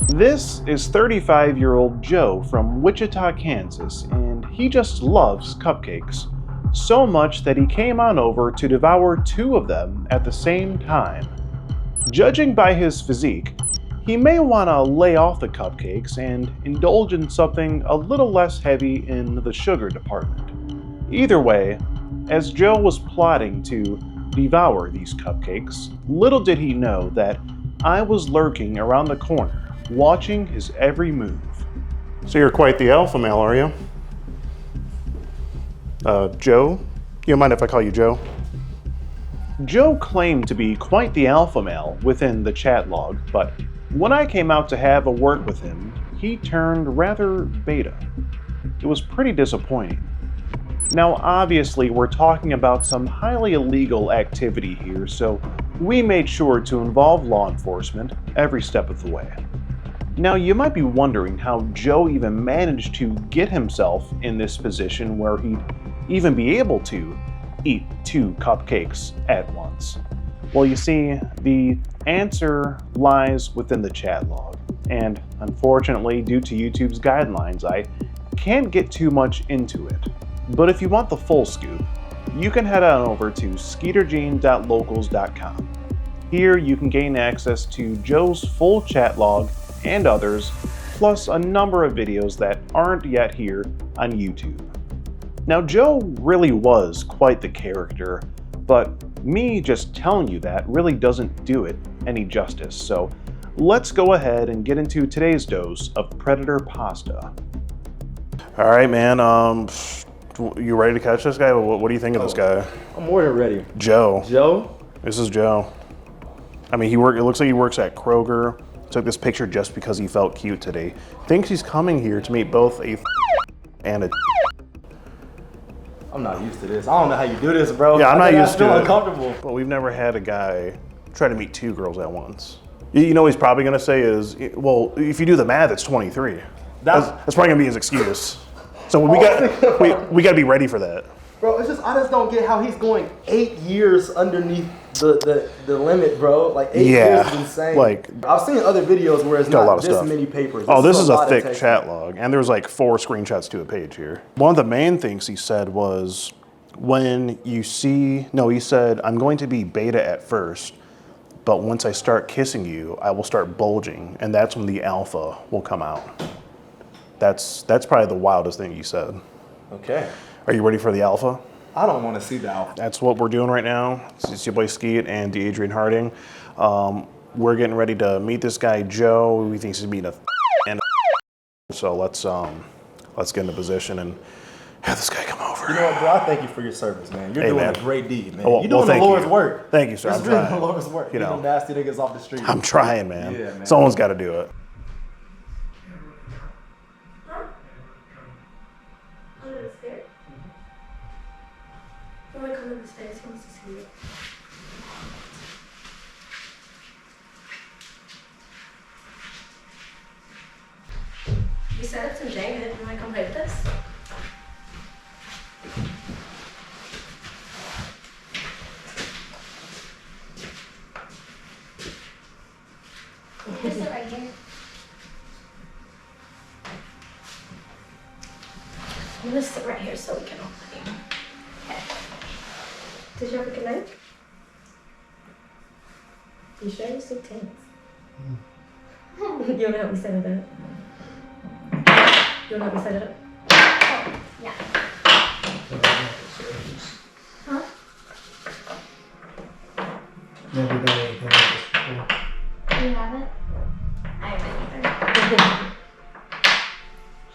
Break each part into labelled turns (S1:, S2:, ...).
S1: This is 35-year-old Joe from Wichita, Kansas, and he just loves cupcakes. So much that he came on over to devour 2 of them at the same time. Judging by his physique, he may want to lay off the cupcakes and indulge in something a little less heavy in the sugar department. Either way, as Joe was plotting to devour these cupcakes, little did he know that I was lurking around the corner, watching his every move. So you're quite the alpha male, are you? Joe? You don't mind if I call you Joe? Joe claimed to be quite the alpha male within the chat log, but when I came out to have a word with him, he turned rather beta. It was pretty disappointing. Now obviously we're talking about some highly illegal activity here, so we made sure to involve law enforcement every step of the way. Now you might be wondering how Joe even managed to get himself in this position where he'd even be able to eat 2 cupcakes at once. Well, you see, the answer lies within the chat log, and unfortunately, due to YouTube's guidelines, I can't get too much into it. But if you want the full scoop, you can head on over to skeetergene.locals.com. Here you can gain access to Joe's full chat log and others, plus a number of videos that aren't yet here on YouTube. Now, Joe really was quite the character, but me just telling you that really doesn't do it any justice, so let's go ahead and get into today's dose of Predator Pasta. All right, man, you ready to catch this guy? What do you think of this guy?
S2: I'm more than ready.
S1: Joe.
S2: Joe?
S1: This is Joe. I mean, it looks like he works at Kroger. Took this picture just because he felt cute today. Thinks he's coming here to meet both a and a.
S2: I'm not used to this. I don't know how you do this, bro.
S1: Yeah, I'm not used to it.
S2: I feel uncomfortable.
S1: But we've never had a guy try to meet 2 girls at once. You know what he's probably gonna say is, well, if you do the math, it's 23. That's probably gonna be his excuse. So we gotta be ready for that.
S2: Bro, it's just, I just don't get how he's going 8 years underneath the limit, bro. Like 8 years is insane.
S1: Like,
S2: I've seen other videos where it's not this many papers.
S1: Oh, this is a thick chat log, and there's like 4 screenshots to a page here. One of the main things he said was, when you see, no, he said, I'm going to be beta at first, but once I start kissing you, I will start bulging, and that's when the alpha will come out. That's probably the wildest thing he said.
S2: Okay.
S1: Are you ready for the alpha?
S2: I don't want to see the alpha.
S1: That's what we're doing right now. It's your boy Skeet and Adrian Harding. We're getting ready to meet this guy Joe. We think he's meeting a and so let's get into position and have this guy come over.
S2: You know what, bro? I thank you for your service, man. You're doing a great deed, man.
S1: Well,
S2: You're doing the Lord's work.
S1: Thank you, sir.
S2: I'm doing the Lord's work. You know, nasty niggas off the street.
S1: I'm trying, man.
S2: Yeah, man.
S1: Someone's got to do it.
S3: When we come in the stairs, he wants to see you. You set up some Jenga. You want to come play with us?
S4: Just sit right here.
S3: I'm going to sit right here so we can all play. Okay. Did you have a good night? You sure you sleep tense? You want to help me set it up? You want to help me set it up?
S4: Oh, yeah.
S3: Huh?
S5: Never done anything like this before.
S4: You have it? I haven't either.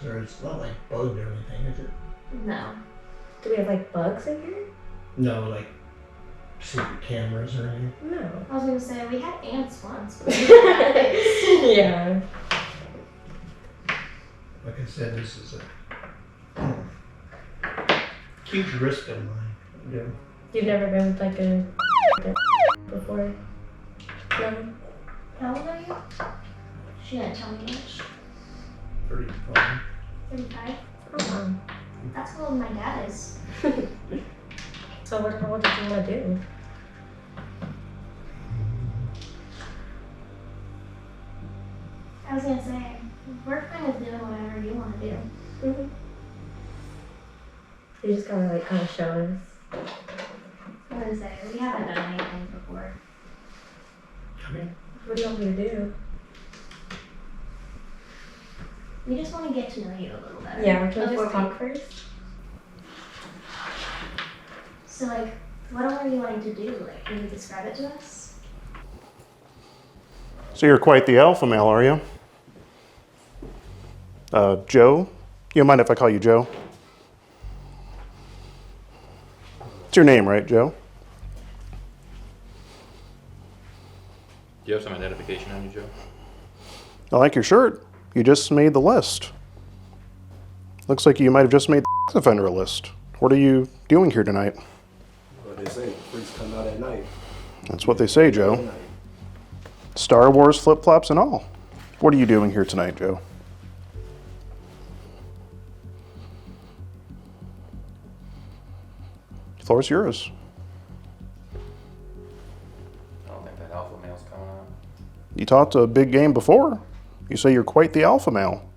S5: So it's not like bugged or anything, is it?
S4: No.
S3: Do we have like bugs in here?
S5: No, like secret cameras or anything.
S3: No.
S4: I was gonna say, we had ants once. But
S3: Yeah.
S5: Like I said, this is a huge risk of mine. Yeah.
S3: You've never been with like a before? No?
S4: how old are you? She didn't tell me much.
S5: 35.
S4: 35?
S3: Oh, wow.
S4: That's how old my dad is.
S3: So what did you want to do?
S4: I I was gonna say, we're kind of doing whatever you want to do.
S3: Mm-hmm. You just gotta like kind of show us.
S4: I was gonna say, we haven't done anything before.
S5: Come in.
S3: What do you want me to do?
S4: We just want to get to know you a little better.
S3: Yeah, can we
S4: Before
S3: just talk first?
S4: So, like, what are you wanting to do? Like, can you describe it to us?
S1: So you're quite the alpha male, are you? Joe? You don't mind if I call you Joe? It's your name, right, Joe?
S6: Do you have some identification on you, Joe?
S1: I like your shirt. You just made the list. Looks like you might have just made the sex offender list. What are you doing here tonight?
S2: What they say, freaks come out at night.
S1: That's what they say,
S2: At
S1: Joe.
S2: night.
S1: Star Wars flip-flops and all. What are you doing here tonight, Joe? The floor's yours.
S6: I don't think that alpha male's coming out.
S1: You talked a big game before. You say you're quite the alpha male.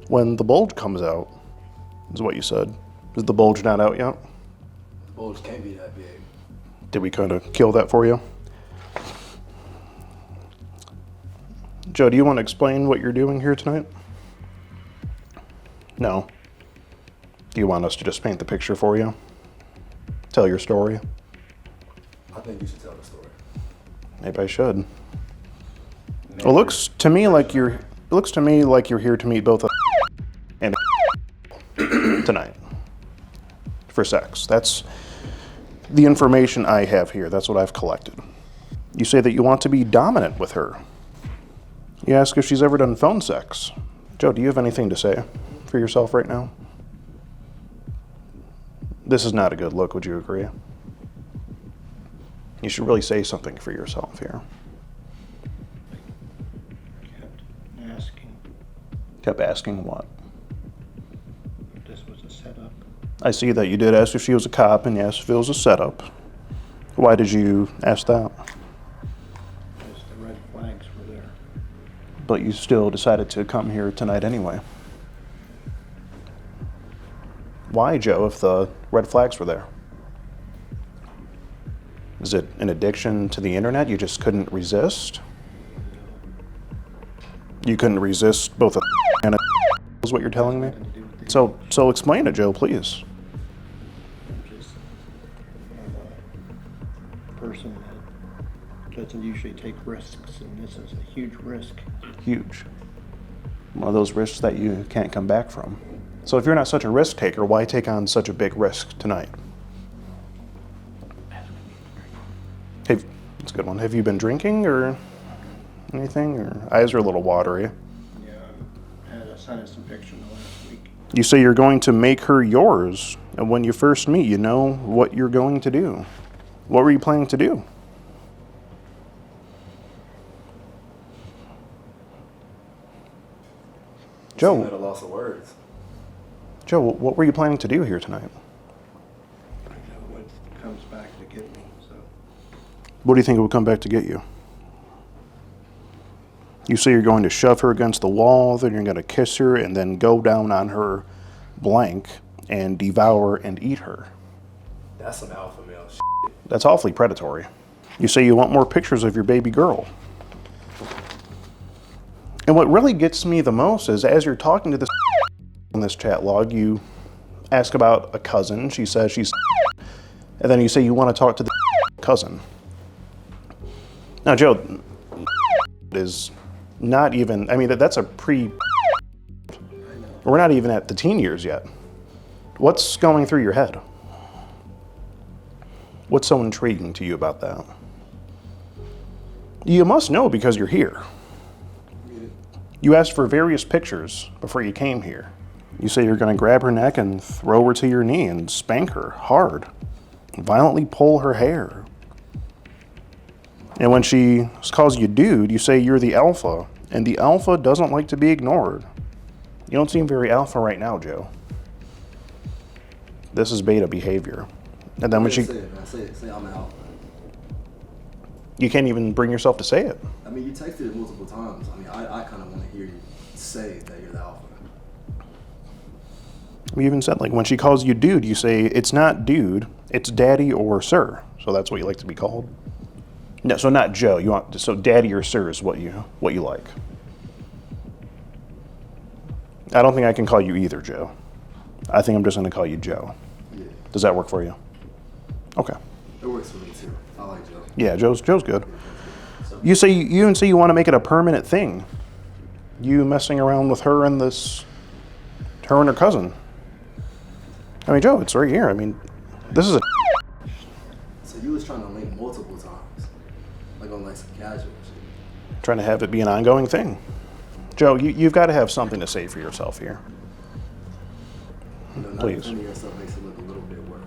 S1: When the bulge comes out, is what you said. Is the bulge not out yet?
S2: The bulge can't be that big.
S1: Did we kind of kill that for you? Joe, do you want to explain what you're doing here tonight? No. Do you want us to just paint the picture for you? Tell your story?
S2: I think you should tell the story.
S1: Maybe I should. Well, it looks to me like you're here to meet both a and a tonight for sex. That's the information I have here. That's what I've collected. You say that you want to be dominant with her. You ask if she's ever done phone sex. Joe, do you have anything to say for yourself right now? This is not a good look, would you agree? You should really say something for yourself here.
S5: Kept asking
S1: Kept asking what?
S5: if this was a setup.
S1: I see that you did ask if she was a cop and you asked if it was a setup. Why did you ask that?
S5: Because the red flags were there.
S1: But you still decided to come here tonight anyway. Why, Joe, if the red flags were there? Is it an addiction to the internet? You just couldn't resist? You couldn't resist both a and a is what you're telling me?
S5: Nothing to do with the
S1: So explain it, Joe, please.
S5: I'm just a person that doesn't usually take risks, and this is a huge risk.
S1: Huge. One of those risks that you can't come back from. So if you're not such a risk taker, why take on such a big risk tonight? Hey, that's a good one. Have you been drinking or anything? Or eyes are a little watery.
S5: Yeah, I had a sinus infection the last week.
S1: You say you're going to make her yours, and when you first meet, you know what you're going to do. What were you planning to do?
S2: I'm at a
S1: Joe,
S2: loss of words.
S1: what were you planning to do here tonight?
S5: I know what comes back to get me, so.
S1: What do you think it would come back to get you? You say you're going to shove her against the wall, then you're going to kiss her, and then go down on her blank and devour and eat her.
S2: That's some alpha male shit.
S1: That's awfully predatory. You say you want more pictures of your baby girl. And what really gets me the most is as you're talking to this in this chat log, you ask about a cousin. She says she's, and then you say you want to talk to the cousin. Now, Joe, is not even, I mean, that's a we're not even at the teen years yet. What's going through your head? What's so intriguing to you about that? You must know because you're here. You asked for various pictures before you came here. You say you're going to grab her neck and throw her to your knee and spank her hard. Violently pull her hair. And when she calls you dude, you say you're the alpha, and the alpha doesn't like to be ignored. You don't seem very alpha right now, Joe. This is beta behavior. And then when she...
S2: Say it, man. Say I'm out.
S1: You can't even bring yourself to say it.
S2: I mean, you texted it multiple times. I mean, I kind of want to hear you say that you're the alpha.
S1: We even said, like, when she calls you dude, you say, it's not dude, it's daddy or sir. So that's what you like to be called? No, so not Joe. You want, so daddy or sir is what you like. I don't think I can call you either, Joe. I think I'm just going to call you Joe.
S2: Yeah,
S1: Does that work for you? Okay.
S2: it works for me too. I like Joe.
S1: Yeah, Joe's good. You even say you want to make it a permanent thing. You messing around with her and her cousin. I mean, Joe, it's right here. I mean, this is a.
S2: So you was trying to link multiple times, like on like some casual shit.
S1: Trying to have it be an ongoing thing. Joe, you've got to have something to say for yourself here.
S2: You know, not
S1: Please.
S2: defending yourself makes it look a little bit worse.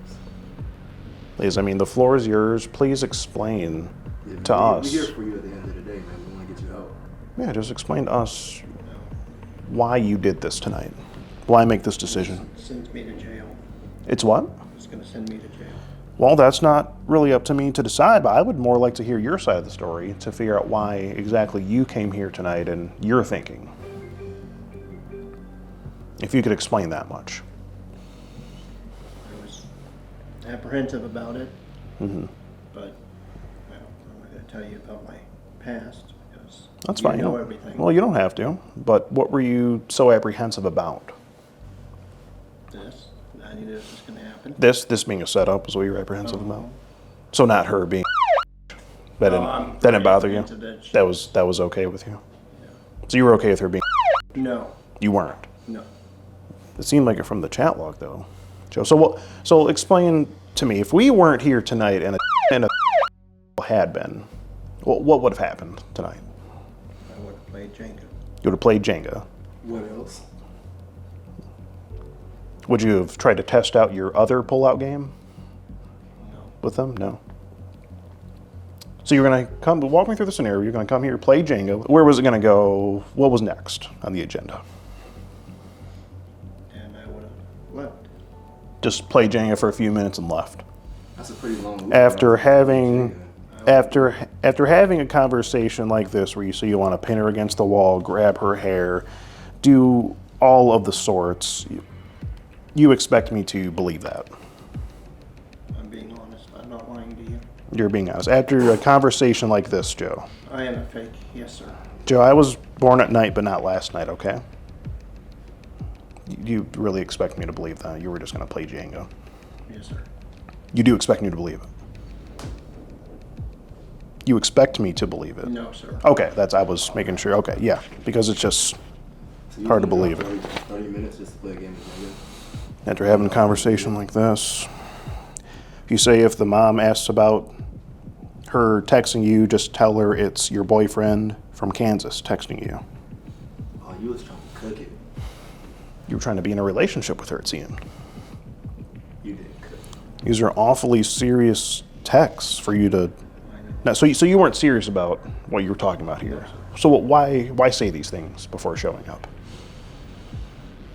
S1: Please, I mean, the floor is yours. Please explain
S2: Yeah,
S1: to us.
S2: We're here for you at the end of the day, man. We want to get you help.
S1: Yeah, just explain to us why you did this tonight. Why make this decision?
S5: Sends me to jail.
S1: It's what?
S5: It's gonna send me to jail.
S1: Well, that's not really up to me to decide, but I would more like to hear your side of the story to figure out why exactly you came here tonight and your thinking. If you could explain that much.
S5: I was apprehensive about it,
S1: Mm-hmm.
S5: but well, I'm not gonna tell you about my past because
S1: That's
S5: you
S1: fine.
S5: know
S1: don't-
S5: everything.
S1: Well, you don't have to, but what were you so apprehensive about?
S5: This, I knew this was gonna happen.
S1: This being a setup is what you're apprehensive about? So not her being that
S5: No,
S1: didn't,
S5: I'm
S1: that didn't
S5: very
S1: bother you?
S5: apprehensive that
S1: That was okay with you? So you were okay with her being
S5: No,
S1: you weren't?
S5: no.
S1: It seemed like it from the chat log, though, Joe. So explain to me, if we weren't here tonight and a had been, what would have happened tonight?
S5: I would have played Jenga.
S1: You would have played Jenga.
S2: What else?
S1: Would you have tried to test out your other pull-out game
S5: No.
S1: with them? No. So you're gonna walk me through the scenario. You're gonna come here, play Jenga. Where was it gonna go? What was next on the agenda?
S5: And I would have left.
S1: Just play Jenga for a few minutes and left.
S2: That's a pretty long loop.
S1: After having a conversation like this where you say you want to pin her against the wall, grab her hair, do all of the sorts, you expect me to believe that.
S5: I'm being honest. I'm not lying to you.
S1: You're being honest. After a conversation like this, Joe.
S5: I am a fake. Yes, sir.
S1: Joe, I was born at night, but not last night, okay? You really expect me to believe that? You were just going to play Jenga.
S5: Yes, sir.
S1: You do expect me to believe it? You expect me to believe it?
S5: No, sir.
S1: Okay, I was making sure. Okay, yeah, because it's just
S2: So you
S1: hard to
S2: can
S1: believe
S2: drop
S1: it.
S2: 30 minutes just to play a game of Jenga.
S1: After having a conversation like this, you say if the mom asks about her texting you, just tell her it's your boyfriend from Kansas texting you.
S2: Oh, you was trying to cook it.
S1: You were trying to be in a relationship with her, it seemed.
S2: You didn't cook.
S1: These are awfully serious texts for you to. No, so you weren't serious about what you were talking about here. So why say these things before showing up?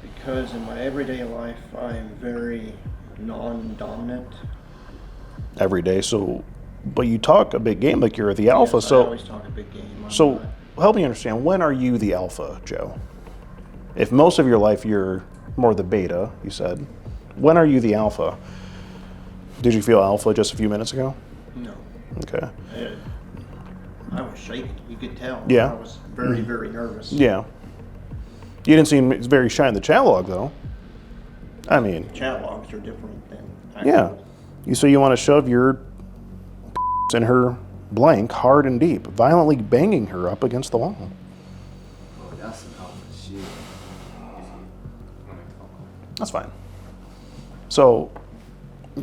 S5: Because in my everyday life, I'm very non-dominant.
S1: Every day. So, but you talk a big game like you're the alpha.
S5: Yes, I
S1: So
S5: always talk a big game. I'm
S1: so
S5: not-
S1: help me understand. When are you the alpha, Joe? If most of your life you're more the beta, you said. When are you the alpha? Did you feel alpha just a few minutes ago?
S5: No.
S1: Okay.
S5: I was shaking. You could tell.
S1: Yeah.
S5: I was very, very nervous.
S1: Yeah. You didn't seem very shy in the chat log, though. I mean,
S5: Chat logs are different than
S1: yeah.
S5: actual.
S1: You say you want to shove your in her blank hard and deep, violently banging her up against the wall.
S2: Oh, that's some alpha shit.
S1: That's fine. So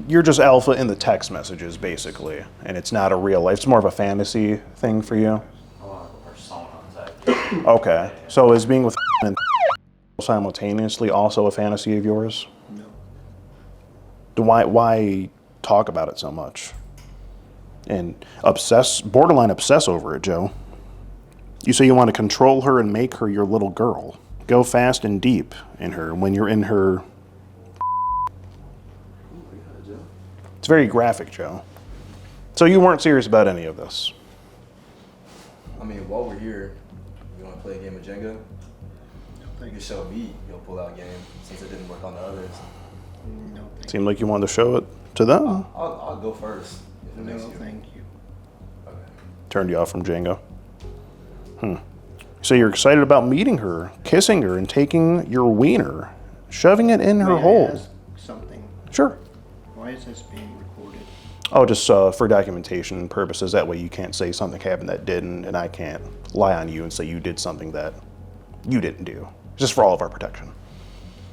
S1: you're just alpha in the text messages, basically, and it's not a real life. It's more of a fantasy thing for you.
S6: A lot of personas.
S1: Okay. So is being with and simultaneously also a fantasy of yours?
S5: No.
S1: Then why talk about it so much? And borderline obsess over it, Joe. You say you want to control her and make her your little girl. Go fast and deep in her when you're in her.
S2: Oh my God, Joe.
S1: It's very graphic, Joe. So you weren't serious about any of this?
S2: I mean, while we're here, you want to play a game of Jenga? You can show me your pull-out game since it didn't work on the others.
S5: No, thank
S1: Seemed like you wanted to show it to them.
S2: I'll go first if it
S5: you.
S2: makes
S5: No,
S2: you.
S5: thank you.
S2: Okay.
S1: Turned you off from Django. So you're excited about meeting her, kissing her, and taking your wiener, shoving it in her
S5: May I
S1: hole.
S5: ask something?
S1: Sure.
S5: Why is this being recorded?
S1: Oh, just for documentation purposes. That way you can't say something happened that didn't, and I can't lie on you and say you did something that you didn't do. Just for all of our protection.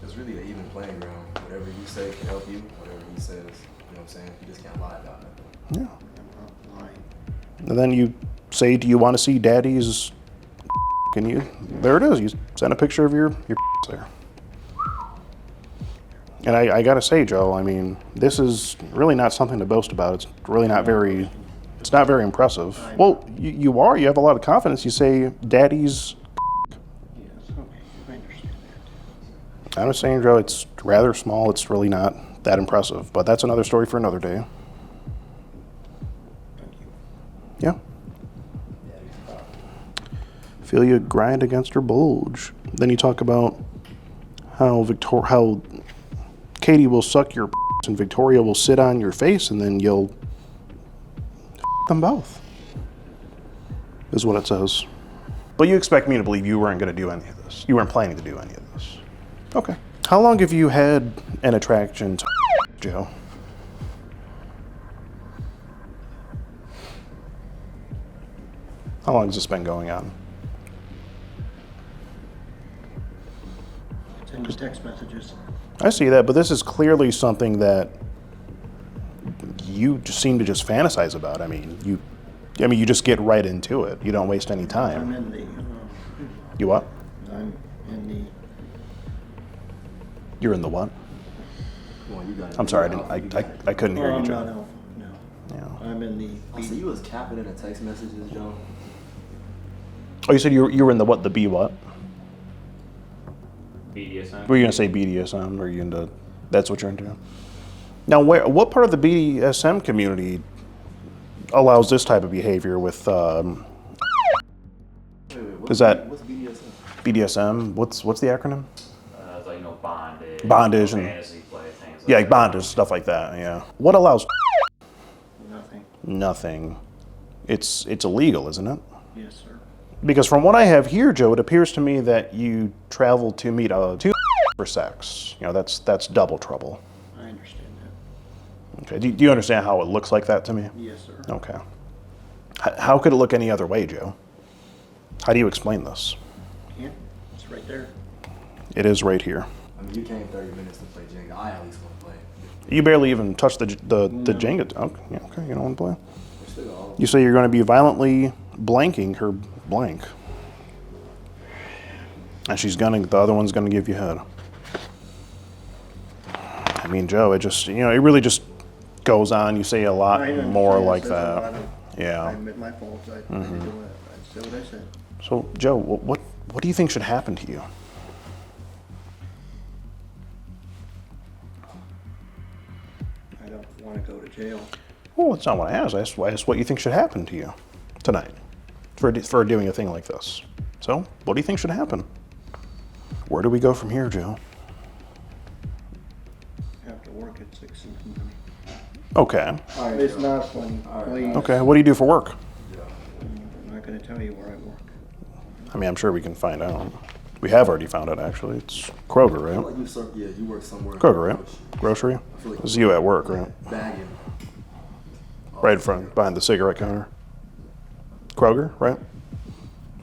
S2: It's really an even playing ground. Whatever you say can help you. Whatever he says, you know what I'm saying? You just can't lie about it.
S1: Yeah.
S5: I'm not lying.
S1: And then you say, do you want to see daddy's and you, there it is. You send a picture of your there. And I gotta say, Joe, I mean, this is really not something to boast about. It's really not very, it's not very impressive. Well, you are. You have a lot of confidence. You say, daddy's.
S5: Yes, okay, I understand that.
S1: I'm just saying, Joe, it's rather small. It's really not that impressive. But that's another story for another day.
S5: Thank you.
S1: Yeah. Feel you grind against her bulge. Then you talk about how how Katie will suck your and Victoria will sit on your face, and then you'll them both. Is what it says. But you expect me to believe you weren't going to do any of this. You weren't planning to do any of this. Okay. How long have you had an attraction to Joe? How long has this been going on?
S5: It's in the text messages.
S1: I see that, but this is clearly something that you just seem to just fantasize about. I mean, you just get right into it. You don't waste any
S5: I'm
S1: time.
S5: in the,
S1: You what?
S5: I'm in the,
S1: You're in the what?
S2: Come on, you got it.
S1: I'm sorry,
S2: You're alpha, you got it.
S1: I couldn't hear you,
S5: I'm not
S1: Joe.
S5: alpha, no.
S1: Yeah.
S5: I'm in the,
S2: Oh, so you was capping in the text messages, Joe?
S1: Oh, you said you were in the what? The B what?
S6: BDSM.
S1: Were you gonna say BDSM? Or are you into? That's what you're into. Now, what part of the BDSM community allows this type of behavior with
S2: Wait, what's
S1: Is that-
S2: what's BDSM?
S1: BDSM? What's the acronym?
S6: It's like, bondage.
S1: Bondage and-
S6: fantasy play, things like
S1: Yeah,
S6: that.
S1: like bondage, stuff like that. Yeah. What allows
S5: nothing.
S1: nothing? It's illegal, isn't it?
S5: Yes, sir.
S1: Because from what I have here, Joe, it appears to me that you traveled to meet two for sex. You know, that's double trouble.
S5: I understand that.
S1: Okay. Do you understand how it looks like that to me?
S5: Yes, sir.
S1: Okay. How could it look any other way, Joe? How do you explain this?
S5: Yeah, it's right there.
S1: It is right here.
S2: I mean, you came 30 minutes to play Jenga. I at least want to play.
S1: You barely even touched the Jenga. Okay, yeah, okay, you don't want to play.
S2: We're still all.
S1: You say you're going to be violently blanking her blank. And the other one's going to give you head. I mean, Joe, it really just goes on. You say a lot
S5: I
S1: more
S5: understand.
S1: like
S5: There's a lot
S1: that.
S5: of-
S1: Yeah.
S5: I admit my faults. I didn't do it. I said what I said.
S1: So, Joe, what do you think should happen to you?
S5: I don't want to go to jail.
S1: Well, that's not what I asked. I asked what you think should happen to you tonight for doing a thing like this. So, what do you think should happen? Where do we go from here, Joe?
S5: I have to work at 6 in the morning.
S1: Okay.
S2: All right,
S5: It's
S2: Joe.
S5: not funny. Please.
S1: Okay. What do you do for work?
S5: I'm not going to tell you where I work.
S1: I mean, I'm sure we can find out. We have already found out, actually. It's Kroger,
S2: I feel
S1: right?
S2: like you work somewhere.
S1: Kroger, right? Grocery?
S2: I feel like
S1: This is you at work, right?
S2: bagging.
S1: Right in front, behind the cigarette counter. Kroger, right?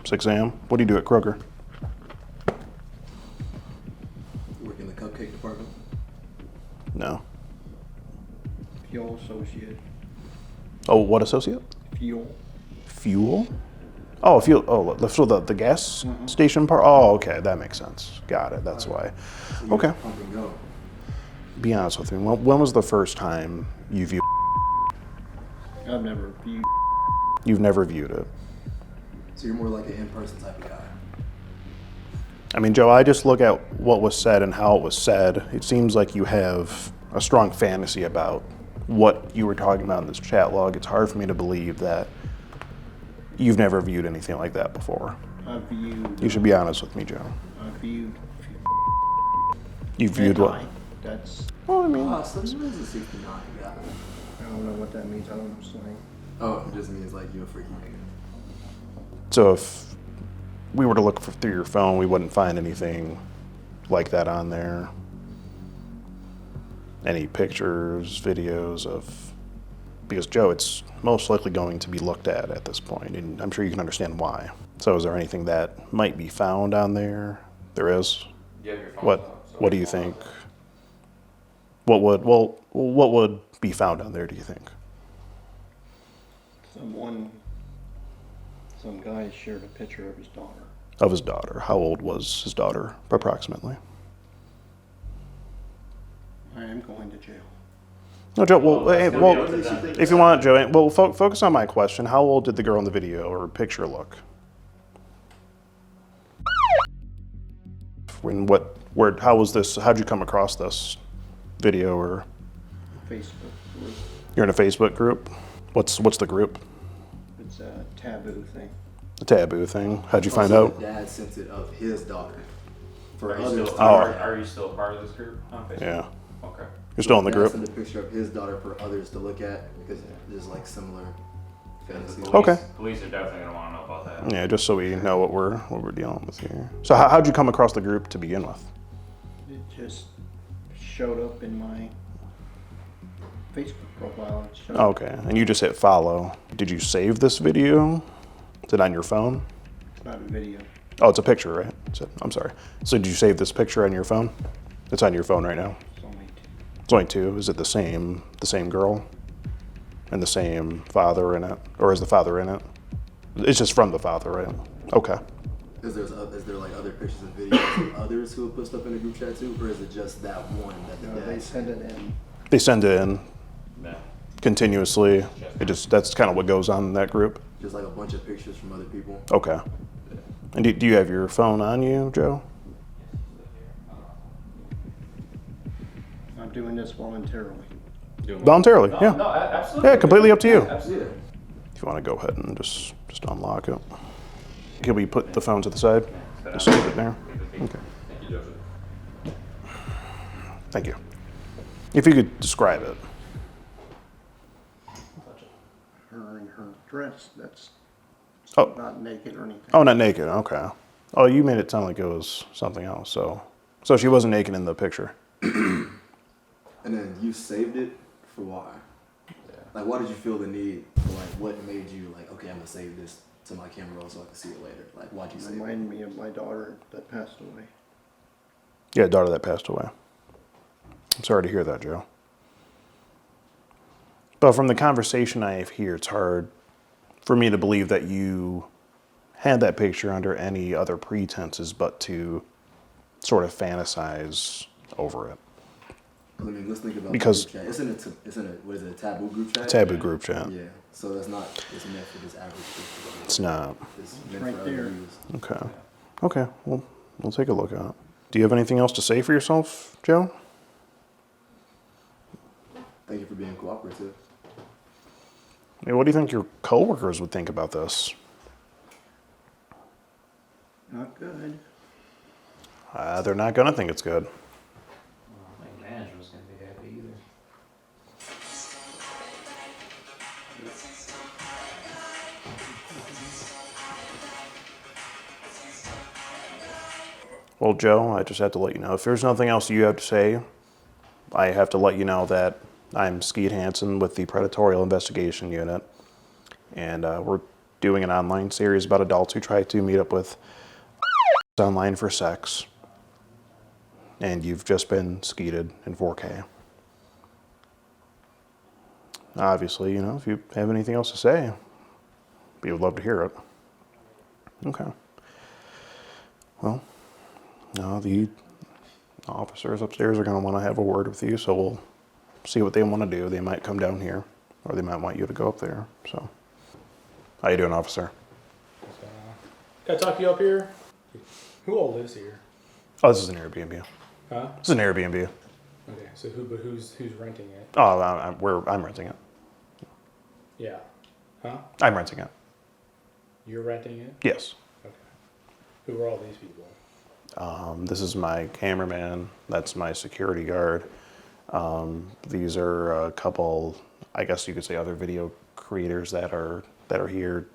S1: 6 a.m. What do you do at Kroger?
S2: You work in the cupcake department.
S1: No.
S5: Fuel associate.
S1: Oh, what associate?
S5: Fuel.
S1: Fuel? Oh, fuel. Oh, so the gas station part? Oh, okay. That makes sense. Got it. That's why.
S2: So you
S1: Okay.
S2: Pump and go.
S1: Be honest with me. When was the first time you viewed?
S5: I've never viewed.
S1: You've never viewed it.
S2: So you're more like an in-person type of guy.
S1: I mean, Joe, I just look at what was said and how it was said. It seems like you have a strong fantasy about what you were talking about in this chat log. It's hard for me to believe that You've never viewed anything like that before.
S5: I viewed.
S1: You should be honest with me, Joe.
S5: I viewed.
S1: You viewed what?
S5: hentai. That's.
S1: Well, I mean,
S2: Oh, so this is a 69 guy.
S5: I don't know what that means. I don't know slang.
S2: Oh, it just means like you're a freaky nigga.
S1: so if we were to look through your phone, we wouldn't find anything like that on there. Any pictures, videos of, because Joe, it's most likely going to be looked at this point, and I'm sure you can understand why. So is there anything that might be found on there? There is?
S6: You have your phone
S1: What,
S6: up, so
S1: what do you
S6: your phone
S1: think?
S6: is up.
S1: What would be found on there, do you think?
S5: Some guy shared a picture of his daughter.
S1: Of his daughter. How old was his daughter, approximately?
S5: I am going to jail.
S1: No, Joe, well,
S6: Well,
S1: hey,
S6: that's gonna be
S1: well,
S6: up to them.
S1: if you want, Joe, well, focus on my question. How old did the girl in the video or picture look? How was this, how'd you come across this video, or
S5: Facebook group.
S1: you're in a Facebook group? What's the group?
S5: It's a taboo thing.
S1: The taboo thing? How'd you find out?
S2: The dad sent it of his daughter. For
S6: Are you
S2: others.
S6: still,
S1: Oh.
S6: are you still part of this group on Facebook?
S1: Yeah.
S6: Okay.
S1: You're still in the
S2: Dad
S1: group?
S2: sent a picture of his daughter for others to look at because there's like similar fantasies.
S1: Okay.
S6: Police are definitely gonna wanna know about that.
S1: Yeah, just so we know what we're dealing with here. So how'd you come across the group to begin with?
S5: It just showed up in my Facebook profile. It showed
S1: Okay, and you just hit follow. Did you save this video? Is it on your phone?
S5: It's not a video.
S1: Oh, it's a picture, right? I'm sorry. So did you save this picture on your phone? It's on your phone right now.
S5: It's only two.
S1: It's only two. Is it the same girl? And the same father in it? Or is the father in it? It's just from the father, right? Okay.
S2: Is there like other pictures and videos of others who have put stuff in the group chat too, or is it just that one that the
S5: No, they
S2: dad
S5: sent it in.
S1: They send it in
S6: Yeah.
S1: continuously. That's kind of what goes on in that group.
S2: just like a bunch of pictures from other people?
S1: Okay. And do you have your phone on you, Joe?
S5: I'm doing this voluntarily.
S6: Doing what?
S1: Voluntarily,
S6: No,
S1: yeah.
S6: no, absolutely.
S1: Yeah, completely up to you.
S6: Absolutely.
S1: If you want to go ahead and just unlock it. Can we put the phone to the side?
S6: Sit
S1: Just
S6: down.
S1: leave it there. Okay.
S6: Thank you, Joseph.
S1: Thank you. If you could describe it.
S5: Her in her dress. That's
S1: Oh.
S5: not naked or anything.
S1: Oh, not naked. Okay. Oh, you made it sound like it was something else. So she wasn't naked in the picture.
S2: And then you saved it for why? Like, why did you feel the need? For like, what made you like, okay, I'm gonna save this to my camera roll so I can see it later? Like, why'd you
S5: It
S2: save it?
S5: reminded me of my daughter that passed away.
S1: Yeah, a daughter that passed away. I'm sorry to hear that, Joe. But from the conversation I have here, it's hard for me to believe that you had that picture under any other pretenses but to sort of fantasize over it.
S2: I mean, let's think about
S1: Because-
S2: the group chat. Isn't it? What is it? A taboo group chat?
S1: Taboo group chat.
S2: Yeah. So that's not. It's meant for this average person.
S1: It's not.
S2: It's meant
S5: right
S2: for other
S5: there.
S2: use.
S1: Okay. Okay. Well, we'll take a look at it. Do you have anything else to say for yourself, Joe?
S2: Thank you for being cooperative.
S1: I mean, what do you think your coworkers would think about this?
S5: Not good.
S1: They're not gonna think it's good.
S6: I don't think management's gonna be happy either.
S1: Well, Joe, I just have to let you know, if there's nothing else you have to say, I have to let you know that I'm Skeet Hansen with the Predatorial Investigation Unit, and we're doing an online series about adults who try to meet up with online for sex, and you've just been skeeted in 4K. Obviously, you know, if you have anything else to say, we would love to hear it. Okay. Well, no, the officers upstairs are going to want to have a word with you, so we'll see what they want to do. They might come down here, or they might want you to go up there. So, how you doing, officer?
S7: Can I talk to you up here? Who all lives here?
S1: Oh, this is an Airbnb.
S7: Huh?
S1: This is an Airbnb.
S7: Okay, so who's renting it?
S1: Oh, I'm renting it.
S7: Yeah. Huh?
S1: I'm renting it.
S7: You're renting it?
S1: Yes.
S7: Okay. Who are all these people?
S1: This is my cameraman. That's my security guard. These are a couple, I guess you could say, other video creators that are here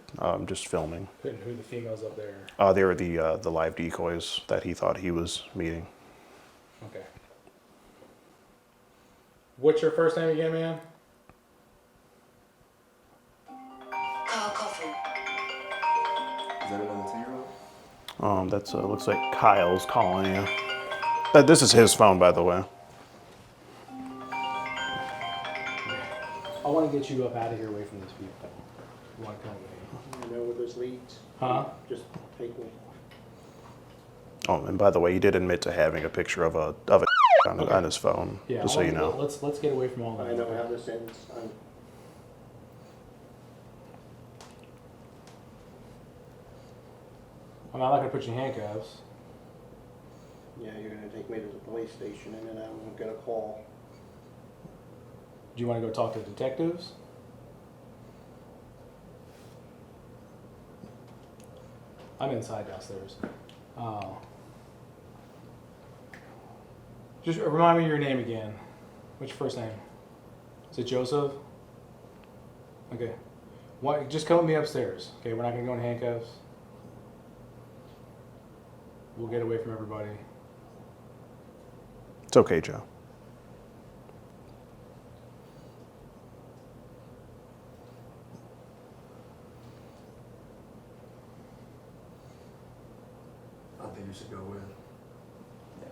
S1: just filming.
S7: Who are the females up there?
S1: They were the live decoys that he thought he was meeting.
S7: Okay. What's your first name again, man?
S2: Is that another 10-year-old?
S1: That's looks like Kyle's calling you. This is his phone, by the way.
S7: I want to get you up out of here, away from these people. You want to come with me?
S5: You know where this leads?
S7: Huh?
S5: Just take me.
S1: Oh, and by the way, he did admit to having a picture of a on his phone.
S7: Yeah.
S1: Just so you know.
S7: Let's get away from all that.
S5: I know how this ends.
S7: I'm not going to put you in handcuffs.
S5: Yeah, you're gonna take me to the police station and then I'm gonna get a call.
S7: Do you want to go talk to detectives? I'm inside downstairs. Just remind me your name again. What's your first name? Is it Joseph? Okay. Why? Just come with me upstairs. Okay, we're not gonna go in handcuffs. We'll get away from everybody.
S1: It's okay, Joe.
S2: I think you should go with. Yeah.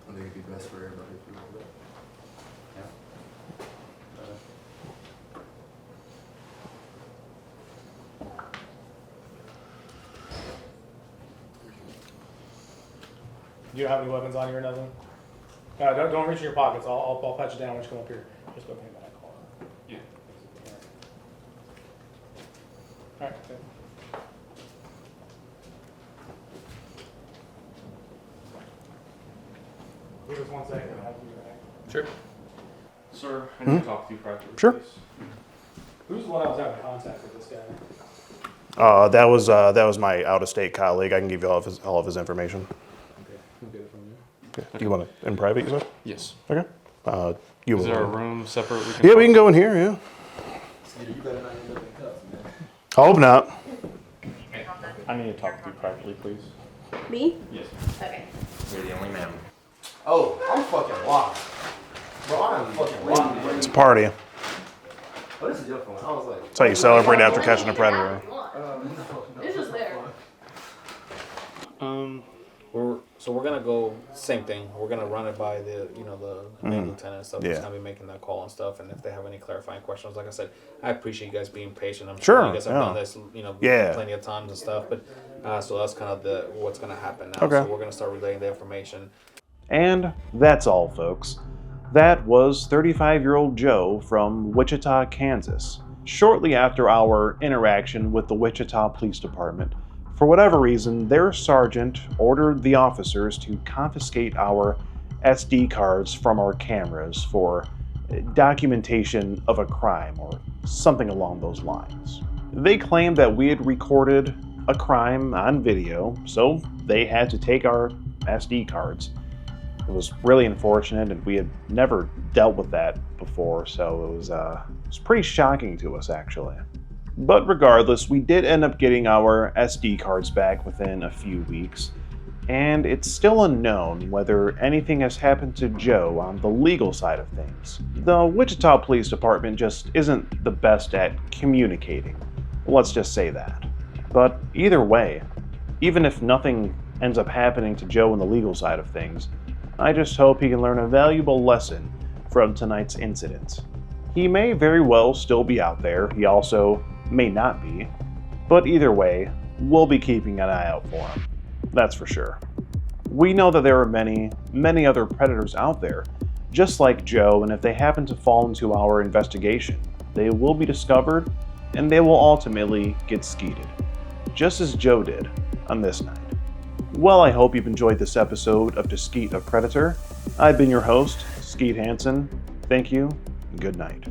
S2: I think it'd be best for everybody if you go with.
S7: You don't have any weapons on you or nothing? Don't reach in your pockets. I'll pat you down when you come up here. Just go hand that car.
S6: Yeah.
S7: All right. Okay. Give us 1 second. I'll have you back.
S6: Sure.
S8: Sir, I need to talk to you privately,
S1: Sure.
S8: please.
S7: Who's the one that was having contact with this guy?
S1: That was my out-of-state colleague. I can give you all of his information.
S7: Okay, we'll get it from you.
S1: Okay. Do you want it in private, you said?
S8: Yes.
S1: Okay. You
S8: Is
S1: will-
S8: there a room separate?
S1: Yeah, we can go in here, yeah.
S2: Skeeter, you better not end up in cuffs, man.
S1: I hope not.
S8: I need to talk to you privately, please.
S3: Me?
S8: Yes.
S3: Okay.
S6: You're the only man.
S2: Oh, I'm fucking locked. Bro, I'm fucking locked.
S1: It's a party.
S2: Oh, this is your phone. I was like,
S1: That's how you celebrate after catching a predator.
S3: It's just there.
S9: We're gonna go same thing. We're gonna run it by the main lieutenant and stuff.
S1: Yeah.
S9: He's gonna be making that call and stuff. And if they have any clarifying questions, like I said, I appreciate you guys being patient. I'm
S1: Sure,
S9: you guys have
S1: yeah.
S9: done this,
S1: Yeah.
S9: plenty of times and stuff. But so that's kind of what's gonna happen now.
S1: Okay.
S9: So we're gonna start relaying the information.
S1: And that's all, folks. That was 35-year-old Joe from Wichita, Kansas. Shortly after our interaction with the Wichita Police Department, for whatever reason, their sergeant ordered the officers to confiscate our SD cards from our cameras for documentation of a crime or something along those lines. They claimed that we had recorded a crime on video, so they had to take our SD cards. It was really unfortunate, and we had never dealt with that before, so it was pretty shocking to us, actually. But regardless, we did end up getting our SD cards back within a few weeks, and it's still unknown whether anything has happened to Joe on the legal side of things. The Wichita Police Department just isn't the best at communicating. Let's just say that. But either way, even if nothing ends up happening to Joe on the legal side of things, I just hope he can learn a valuable lesson from tonight's incident. He may very well still be out there, he also may not be, but either way, we'll be keeping an eye out for him. That's for sure. We know that there are many, many other predators out there, just like Joe, and if they happen to fall into our investigation, they will be discovered and they will ultimately get skeeted, just as Joe did on this night. Well, I hope you've enjoyed this episode of To Skeet a Predator. I've been your host, Skeet Hansen. Thank you, and good night.